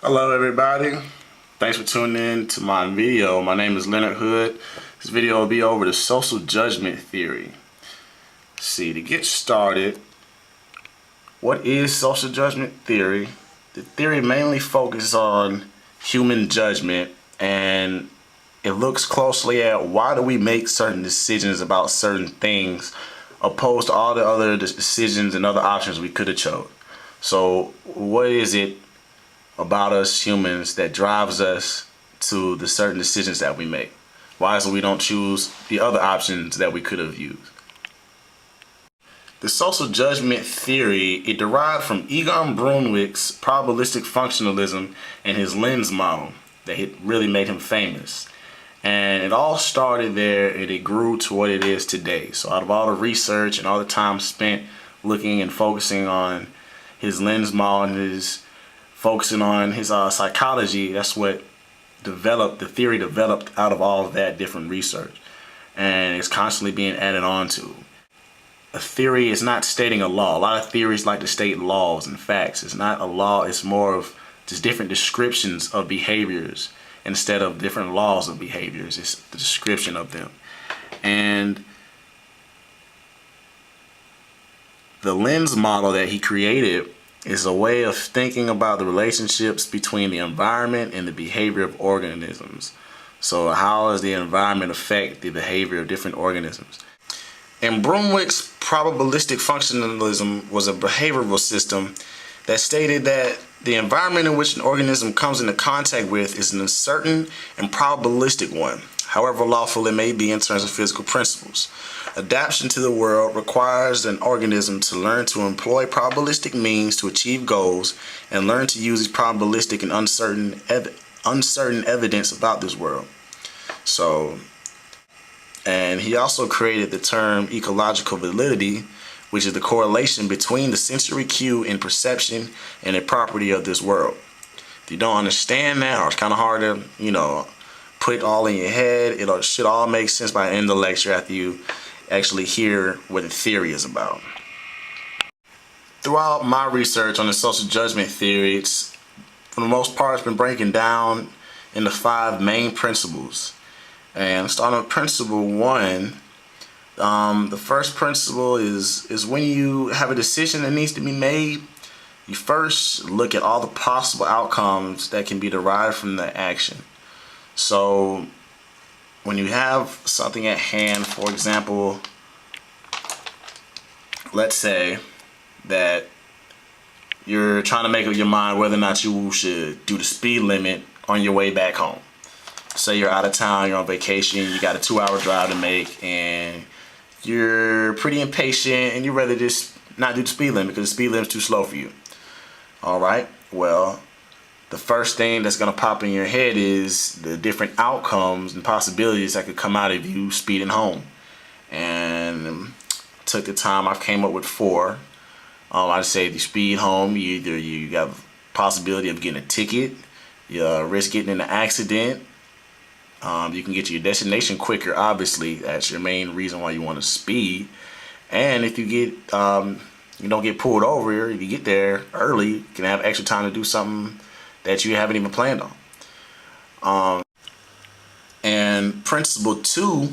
Hello everybody, thanks for tuning in to my video. My name is Leonard Hood. This video will be over the social judgment theory. See, to get started, what is social judgment theory? The theory mainly focuses on human judgment, and it looks closely at why do we make certain decisions about certain things opposed to all the other decisions and other options we could have chose. So what is it about us humans that drives us to the certain decisions that we make? Why is it we don't choose the other options that we could have used? The social judgment theory, it derived from Egon Brunwick's probabilistic functionalism and his lens model that really made him famous. And it all started there and it grew to what it is today. So out of all the research and all the time spent looking and focusing on his lens model and his focusing on his psychology, that's what developed, the theory developed out of all of that different research. And it's constantly being added on to. A theory is not stating a law. A lot of theories like to state laws and facts. It's not a law, it's more of just different descriptions of behaviors instead of different laws of behaviors. It's the description of them. And the lens model that he created is a way of thinking about the relationships between the environment and the behavior of organisms. So how does the environment affect the behavior of different organisms? And Brunwick's probabilistic functionalism was a behavioral system that stated that the environment in which an organism comes into contact with is an uncertain and probabilistic one, however lawful it may be in terms of physical principles. Adaptation to the world requires an organism to learn to employ probabilistic means to achieve goals and learn to use these probabilistic and uncertain evidence about this world. And he also created the term ecological validity, which is the correlation between the sensory cue and perception and a property of this world. If you don't understand that, or it's kind of hard to, put all in your head, it should all make sense by the end of the lecture after you actually hear what the theory is about. Throughout my research on the social judgment theory, it's, for the most part, it's been breaking down into 5 main principles. And starting with principle 1, the first principle is when you have a decision that needs to be made, you first look at all the possible outcomes that can be derived from the action. So when you have something at hand, for example, let's say that you're trying to make up your mind whether or not you should do the speed limit on your way back home. Say you're out of town, you're on vacation, you got a 2-hour drive to make, and you're pretty impatient and you'd rather just not do the speed limit because the speed limit's too slow for you. Alright, well, the first thing that's going to pop in your head is the different outcomes and possibilities that could come out of you speeding home. And took the time, I came up with 4. I'd say if you speed home, you got a possibility of getting a ticket, you risk getting in an accident. You can get to your destination quicker, obviously. That's your main reason why you want to speed. And if you get, you don't get pulled over, if you get there early, you can have extra time to do something that you haven't even planned on. And principle 2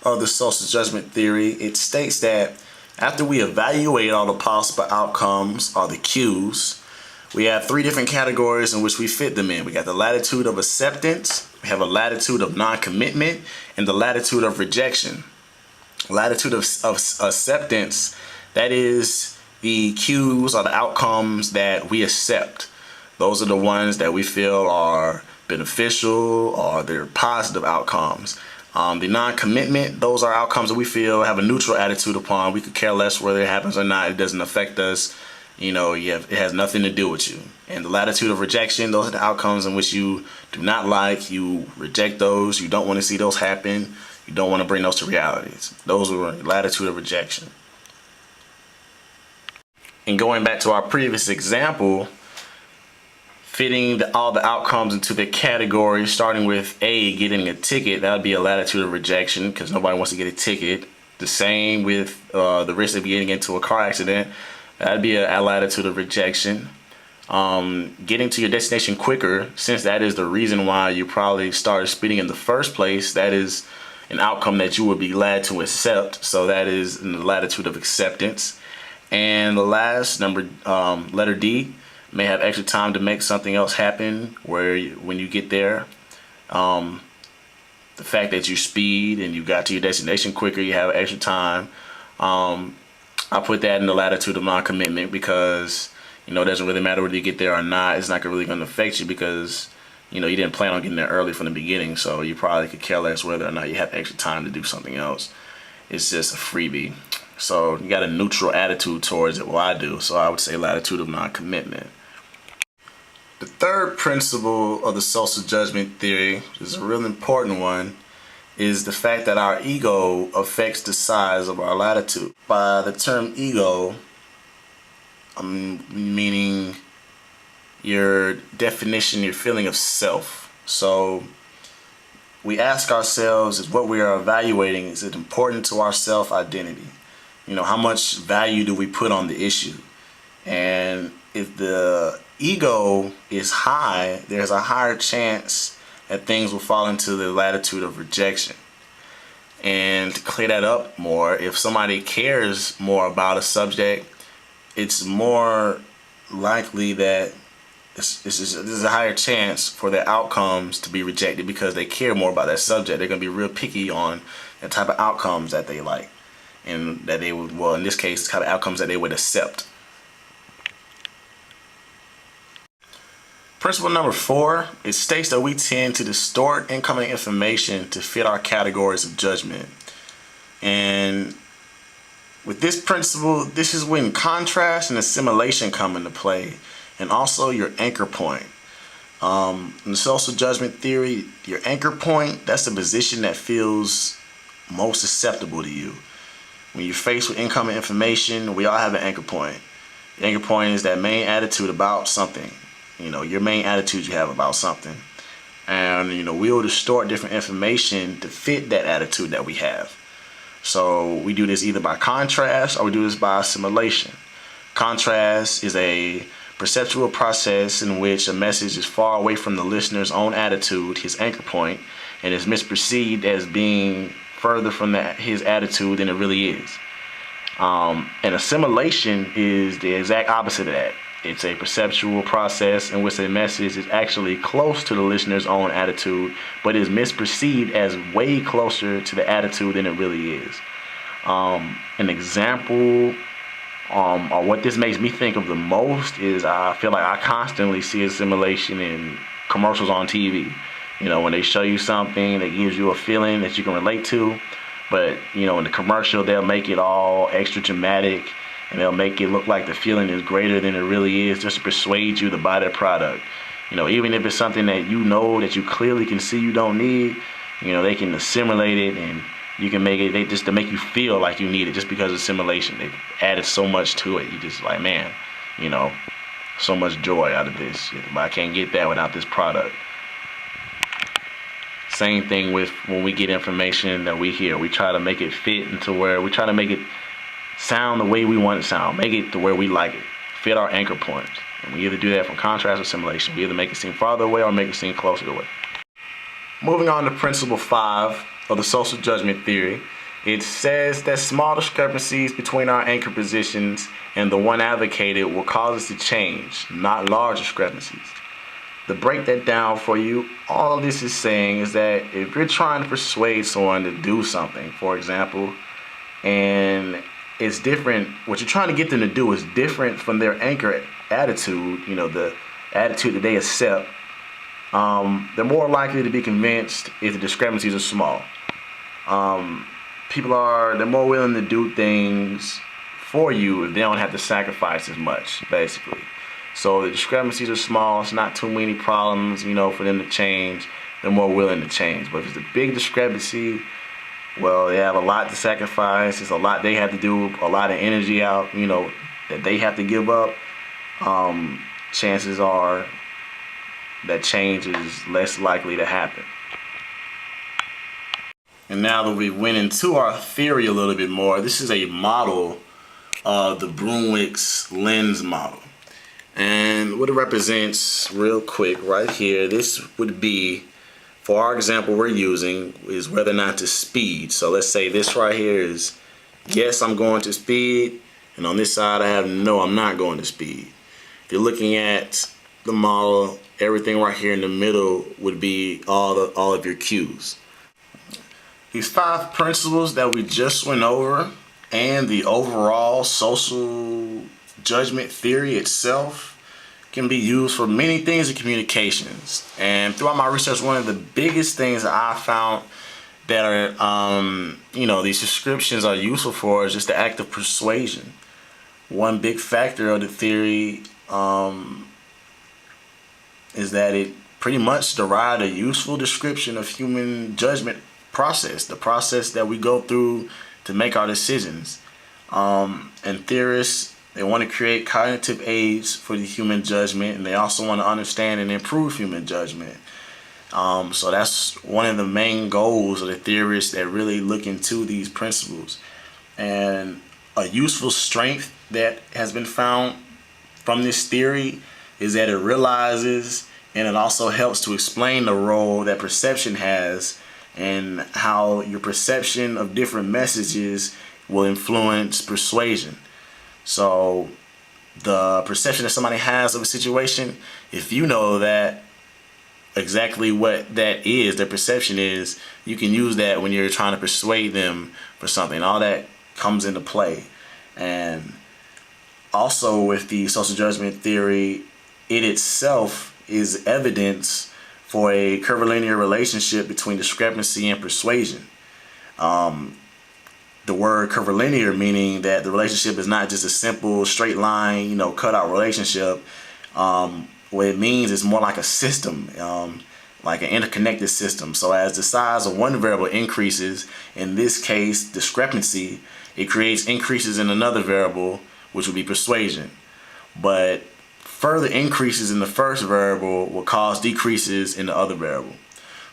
of the social judgment theory, it states that after we evaluate all the possible outcomes or the cues, we have 3 different categories in which we fit them in. We got the latitude of acceptance, we have a latitude of non-commitment, and the latitude of rejection. Latitude of acceptance, that is the cues or the outcomes that we accept. Those are the ones that we feel are beneficial or they're positive outcomes. The non-commitment, those are outcomes that we feel have a neutral attitude upon. We could care less whether it happens or not. It doesn't affect us. It has nothing to do with you. And the latitude of rejection, those are the outcomes in which you do not like, you reject those, you don't want to see those happen, you don't want to bring those to realities. Those are the latitude of rejection. And going back to our previous example, fitting all the outcomes into the category, starting with A, getting a ticket, that would be a latitude of rejection because nobody wants to get a ticket. The same with the risk of getting into a car accident. That'd be a latitude of rejection. Getting to your destination quicker, since that is the reason why you probably started speeding in the first place, that is an outcome that you would be glad to accept. So that is in the latitude of acceptance. And the last number, letter D, may have extra time to make something else happen where when you get there. The fact that you speed and you got to your destination quicker, you have extra time. I put that in the latitude of non-commitment because, it doesn't really matter whether you get there or not. It's not really going to affect you because, you didn't plan on getting there early from the beginning. So you probably could care less whether or not you have extra time to do something else. It's just a freebie. So you got a neutral attitude towards it. Well, I do. So I would say latitude of non-commitment. The third principle of the social judgment theory, which is a real important one, is the fact that our ego affects the size of our latitude. By the term ego, I'm meaning your definition, your feeling of self. So we ask ourselves, is what we are evaluating, is it important to our self-identity? How much value do we put on the issue? And if the ego is high, there's a higher chance that things will fall into the latitude of rejection. And to clear that up more, if somebody cares more about a subject, it's more likely that there's a higher chance for their outcomes to be rejected because they care more about that subject. They're going to be real picky on the type of outcomes that they like and that they would, well, in this case, the kind of outcomes that they would accept. Principle number 4, it states that we tend to distort incoming information to fit our categories of judgment. And with this principle, this is when contrast and assimilation come into play, and also your anchor point. In the social judgment theory, your anchor point, that's the position that feels most acceptable to you. When you're faced with incoming information, we all have an anchor point. The anchor point is that main attitude about something. Your main attitude you have about something. And, we'll distort different information to fit that attitude that we have. So we do this either by contrast or we do this by assimilation. Contrast is a perceptual process in which a message is far away from the listener's own attitude, his anchor point, and is misperceived as being further from his attitude than it really is. And assimilation is the exact opposite of that. It's a perceptual process in which a message is actually close to the listener's own attitude, but is misperceived as way closer to the attitude than it really is. An example, or what this makes me think of the most is I feel like I constantly see assimilation in commercials on TV. When they show you something that gives you a feeling that you can relate to, but in the commercial they'll make it all extra dramatic. And they'll make it look like the feeling is greater than it really is just to persuade you to buy their product. Even if it's something that that you clearly can see you don't need, they can assimilate it and you can make it, just to make you feel like you need it just because of assimilation. They've added so much to it. You just like, man, so much joy out of this. But I can't get that without this product. Same thing with when we get information that we hear. We try to make it fit into where we try to make it sound the way we want it to sound, make it to where we like it, fit our anchor points. And we either do that from contrast or assimilation. We either make it seem farther away or make it seem closer away. Moving on to principle 5 of the social judgment theory, it says that small discrepancies between our anchor positions and the one advocated will cause us to change, not large discrepancies. To break that down for you, all of this is saying is that if you're trying to persuade someone to do something, for example, and it's different, what you're trying to get them to do is different from their anchor attitude, the attitude that they accept, they're more likely to be convinced if the discrepancies are small. They're more willing to do things for you if they don't have to sacrifice as much, basically. So the discrepancies are small, it's not too many problems, for them to change. They're more willing to change. But if it's a big discrepancy, well, they have a lot to sacrifice. It's a lot they have to do, a lot of energy out, that they have to give up. Chances are that change is less likely to happen. And now that we went into our theory a little bit more, this is a model of the Brunwick's lens model. And what it represents real quick right here, this would be, for our example we're using, is whether or not to speed. So let's say this right here is, yes, I'm going to speed. And on this side I have, no, I'm not going to speed. If you're looking at the model, everything right here in the middle would be all of your cues. These 5 principles that we just went over and the overall social judgment theory itself can be used for many things in communications. And throughout my research, one of the biggest things that I found that are, these descriptions are useful for is just the act of persuasion. One big factor of the theory is that it pretty much derived a useful description of human judgment process, the process that we go through to make our decisions. And theorists, they want to create cognitive aids for the human judgment, and they also want to understand and improve human judgment. So that's one of the main goals of the theorists that really look into these principles. And a useful strength that has been found from this theory is that it realizes and it also helps to explain the role that perception has and how your perception of different messages will influence persuasion. So the perception that somebody has of a situation, if you know that exactly what that is, their perception is, you can use that when you're trying to persuade them for something. All that comes into play. And also with the social judgment theory, it itself is evidence for a curvilinear relationship between discrepancy and persuasion. The word curvilinear meaning that the relationship is not just a simple straight line, cutout relationship. What it means is more like a system, like an interconnected system. So as the size of one variable increases, in this case discrepancy, it creates increases in another variable, which would be persuasion. But further increases in the first variable will cause decreases in the other variable.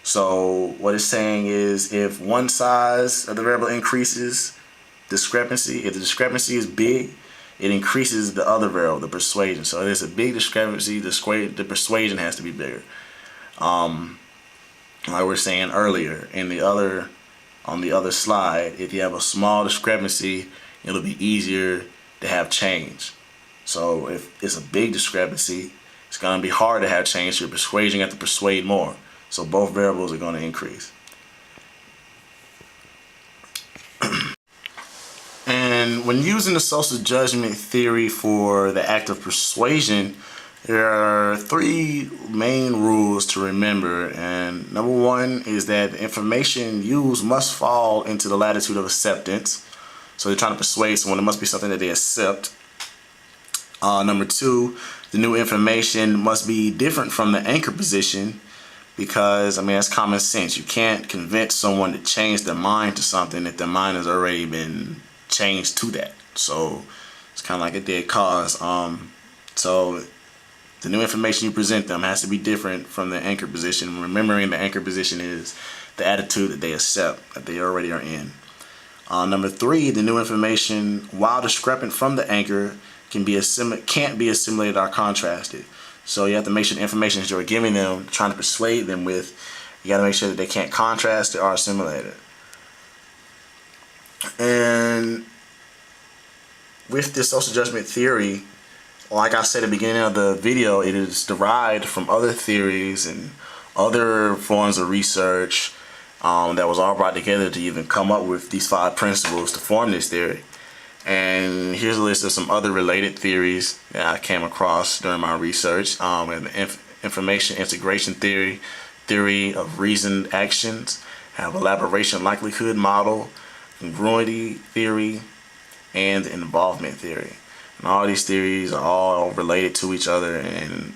So what it's saying is, if one size of the variable increases, discrepancy, if the discrepancy is big, it increases the other variable, the persuasion. So if there's a big discrepancy, the persuasion has to be bigger. Like we were saying earlier, on the other slide, if you have a small discrepancy, it'll be easier to have change. So if it's a big discrepancy, it's going to be hard to have change. So your persuasion have to persuade more. So both variables are going to increase. And when using the social judgment theory for the act of persuasion, there are 3 main rules to remember. And number 1 is that the information used must fall into the latitude of acceptance. So they're trying to persuade someone, it must be something that they accept. Number 2, the new information must be different from the anchor position, because that's common sense. You can't convince someone to change their mind to something if their mind has already been changed to that. So it's kind of like a dead cause. So the new information you present them has to be different from the anchor position. Remembering the anchor position is the attitude that they accept, that they already are in. Number 3, the new information, while discrepant from the anchor, can't be assimilated or contrasted. So you have to make sure the information that you're giving them, trying to persuade them with, you got to make sure that they can't contrast it or assimilate it. And with this social judgment theory, like I said at the beginning of the video, it is derived from other theories and other forms of research that was all brought together to even come up with these 5 principles to form this theory. And here's a list of some other related theories that I came across during my research. And the information integration theory, theory of reasoned actions, have elaboration likelihood model, congruity theory, and involvement theory. And all these theories are all related to each other, and